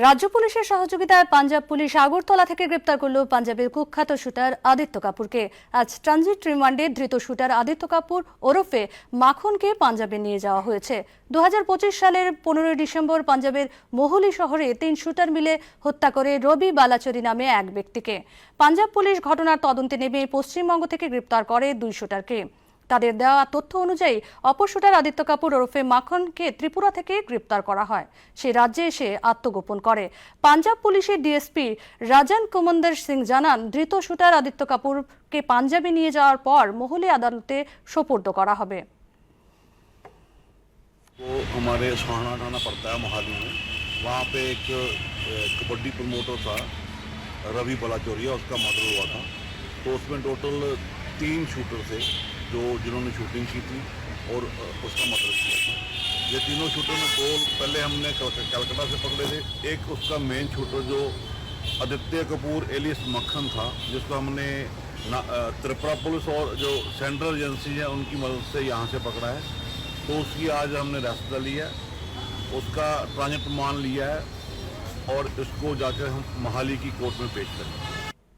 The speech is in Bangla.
রাজ্য পুলিশের সহযোগিতায় পাঞ্জাব পুলিশ আগরতলা থেকে গ্রেপ্তার করল পাঞ্জাবের কুখ্যাত শুটার আদিত্য কাপুরকে। আজ ট্রানজিট রিমান্ডে ধৃত শুটার আদিত্য কাপুর ওরফে মাখনকে পাঞ্জাবে নিয়ে যাওয়া হয়েছে। 2025 সালের 15 ডিসেম্বর পাঞ্জাবের মোহালি শহরে 3 শুটার মিলে হত্যা করে রবি বালাচরি নামে এক ব্যক্তিকে। পাঞ্জাব পুলিশ ঘটনার তদন্তে নেমে পশ্চিমবঙ্গ থেকে গ্রেপ্তার করে 2 শুটারকে। তাদের দেওয়া তথ্য অনুযায়ী অপর শুটার আদিত্য কাপুর ওরফে মাখনকে ত্রিপুরা থেকে গ্রেপ্তার করা হয়। সে রাজ্যে এসে আত্মগোপন করে। পাঞ্জাব পুলিশের ডিএসপি রাজন কুমন্দর সিং জানান, ধৃত শুটার আদিত্য কাপুরকে পাঞ্জাবে নিয়ে যাওয়ার পর মোহালি আদালতে সোপর্দ করা হবে। वो हमारे सोहाना थाना पड़ता है मोहाली में। वहाँ पे एक कबड्डी प्रमोटर था रवि बलाचौरिया, उसका मर्डर हुआ था। तो उसमें टोटल 3 शूटर थे जिन्होंने शूटिंग की थी और उसका मर्डर किया था। ये तीनों शूटर में 2 पहले हमने कलकत्ता से पकड़े थे। एक उसका मेन शूटर जो आदित्य कपूर एलियस मक्खन था, जिसको हमने त्रिपुरा पुलिस और जो सेंट्रल एजेंसी है उनकी मदद से यहाँ से पकड़ा है। तो उसकी आज हमने अरेस्ट ली है, उसका ट्रांजिट मान लिया है और इसको जाकर हम मोहाली की कोर्ट में पेश करेंगे।